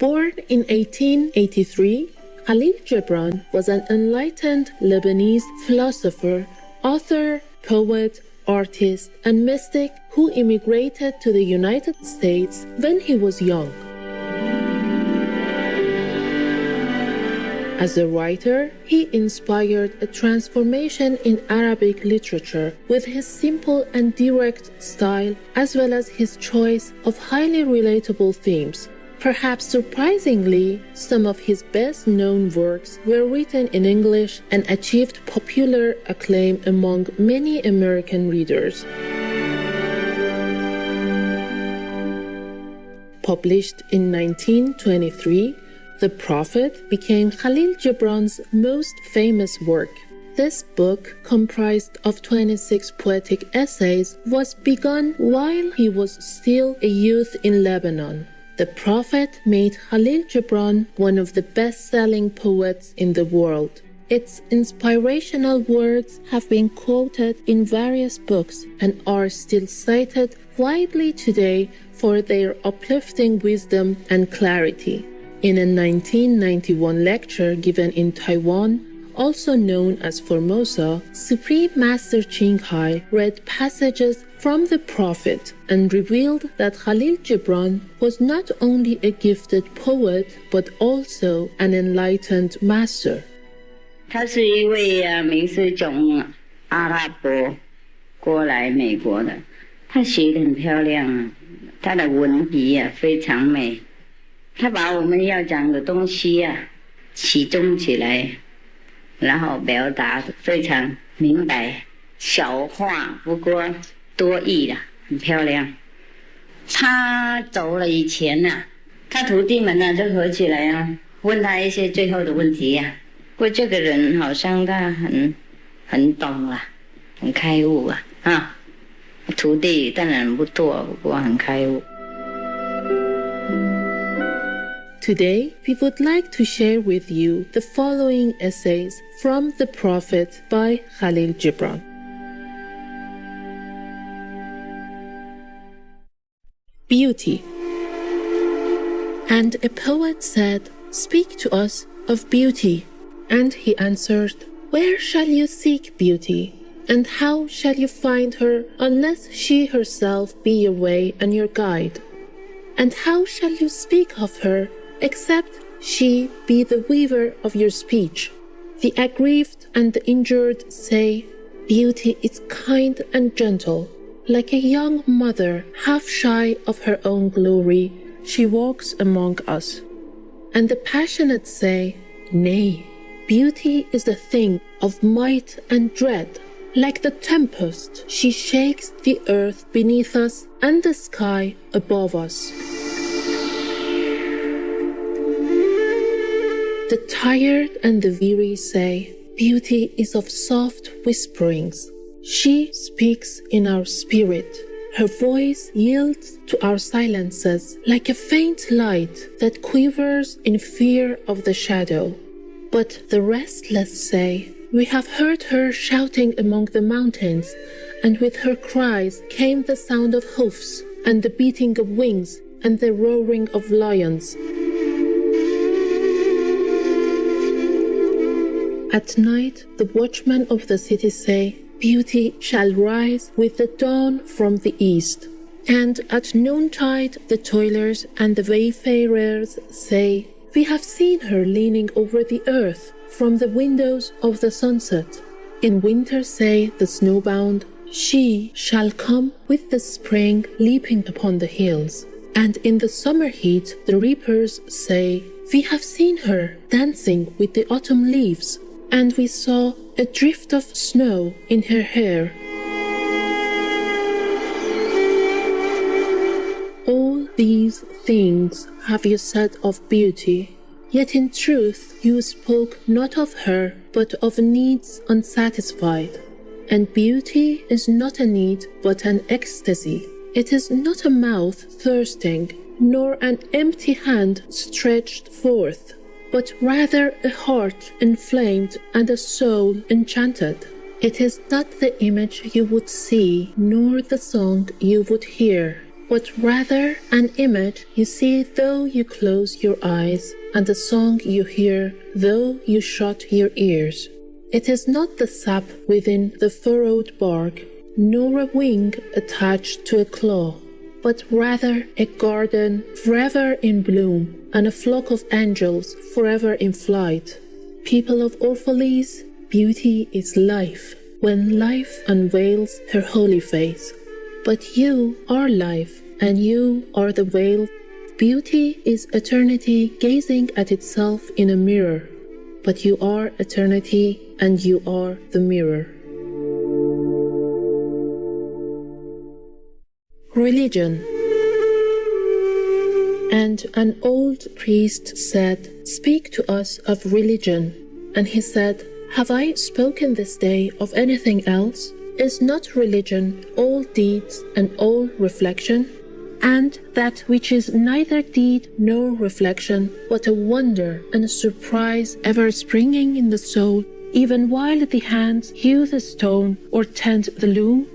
Born in 1883, Kahlil Gibran was an enlightened Lebanese philosopher, author, poet, artist, and mystic who immigrated to the United States when he was young. As a writer, he inspired a transformation in Arabic literature with his simple and direct style, as well as his choice of highly relatable themes. Perhaps surprisingly, some of his best-known works were written in English and achieved popular acclaim among many American readers. Published in 1923, The Prophet became Kahlil Gibran's most famous work. This book, comprised of 26 poetic essays, was begun while he was still a youth in Lebanon. The Prophet made Kahlil Gibran one of the best-selling poets in the world. Its inspirational words have been quoted in various books and are still cited widely today for their uplifting wisdom and clarity. In a 1991 lecture given in Taiwan, also known as Formosa, Supreme Master Ching Hai read passages from the Prophet and revealed that Kahlil Gibran was not only a gifted poet but also an enlightened master. 他是一位名是从阿拉伯过来美国的，他写得很漂亮，他的文笔非常美，他把我们要讲的东西集中起来，然后表达非常明白，小话不过多义了，很漂亮。他走了以前他徒弟们就合起来问他一些最后的问题不过这个人好像他很懂了，很开悟徒弟当然不多，不过很开悟。Today, we would like to share with you the following essays from The Prophet by Kahlil Gibran. Beauty. And a poet said, "Speak to us of beauty." And he answered, "Where shall you seek beauty? And how shall you find her unless she herself be your way and your guide? And how shall you speak of her except she be the weaver of your speech?" The aggrieved and the injured say, "Beauty is kind and gentle. Like a young mother, half shy of her own glory, she walks among us." And the passionate say, "Nay, beauty is the thing of might and dread. Like the tempest, she shakes the earth beneath us and the sky above us." The tired and the weary say, "Beauty is of soft whisperings. She speaks in our spirit. Her voice yields to our silences like a faint light that quivers in fear of the shadow." But the restless say, "We have heard her shouting among the mountains, and with her cries came the sound of hoofs, and the beating of wings, and the roaring of lions." At night, the watchmen of the city say, "Beauty shall rise with the dawn from the east." And at noontide, the toilers and the wayfarers say, "We have seen her leaning over the earth from the windows of the sunset." In winter say the snowbound, "She shall come with the spring leaping upon the hills." And in the summer heat, the reapers say, "We have seen her dancing with the autumn leaves, and we saw a drift of snow in her hair." All these things have you said of beauty, yet in truth you spoke not of her, but of needs unsatisfied. And beauty is not a need, but an ecstasy. It is not a mouth thirsting, nor an empty hand stretched forth, but rather a heart inflamed and a soul enchanted. It is not the image you would see, nor the song you would hear. but rather an image you see though you close your eyes, and a song you hear though you shut your ears. It is not the sap within the furrowed bark, nor a wing attached to a claw, but rather a garden forever in bloom, and a flock of angels forever in flight. People of Orphalese, beauty is life, when life unveils her holy face. But you are life, and you are the veil. Beauty is eternity gazing at itself in a mirror, but you are eternity, and you are the mirror. Religion. And an old priest said, "Speak to us of religion." And he said, "Have I spoken this day of anything else? Is not religion all deeds and all reflection? And that which is neither deed nor reflection, but a wonder and a surprise ever springing in the soul, even while the hands hew the stone or tend the loom?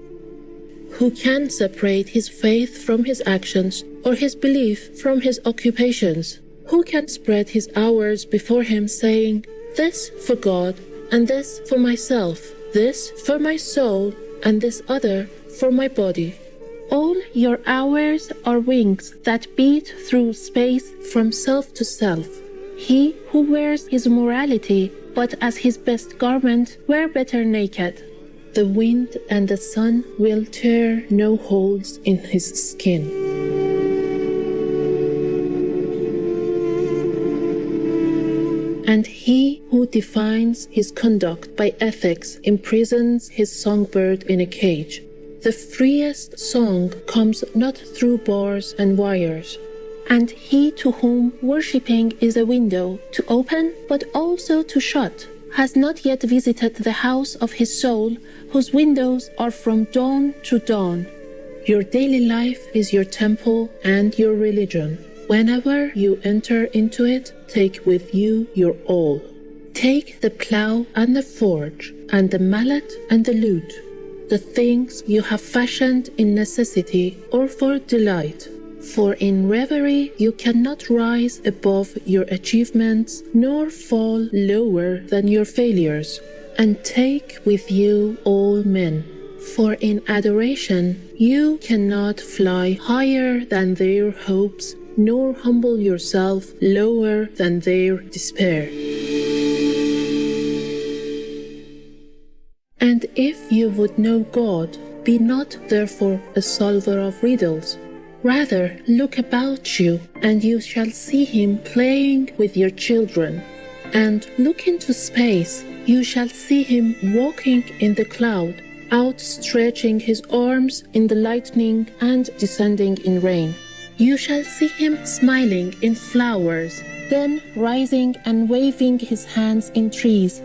Who can separate his faith from his actions, or his belief from his occupations? Who can spread his hours before him, saying, 'This for God, and this for myself, this for my soul, and this other for my body?' All your hours are wings that beat through space from self to self. He who wears his morality, but as his best garment, wear better naked. The wind and the sun will tear no holes in his skin." And he who defines his conduct by ethics imprisons his songbird in a cage. The freest song comes not through bars and wires. And he to whom worshipping is a window to open but also to shut has not yet visited the house of his soul, whose windows are from dawn to dawn. Your daily life is your temple and your religion. Whenever you enter into it, take with you your all. Take the plough and the forge, and the mallet and the lute, the things you have fashioned in necessity or for delight. For in reverie you cannot rise above your achievements, nor fall lower than your failures. And take with you all men. For in adoration you cannot fly higher than their hopes, nor humble yourself lower than their despair. And if you would know God, be not therefore a solver of riddles. Rather, look about you, and you shall see him playing with your children. And look into space, you shall see him walking in the cloud, outstretching his arms in the lightning and descending in rain. You shall see him smiling in flowers, then rising and waving his hands in trees.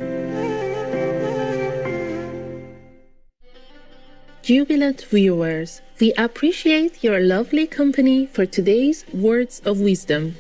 Jubilant viewers, we appreciate your lovely company for today's Words of Wisdom.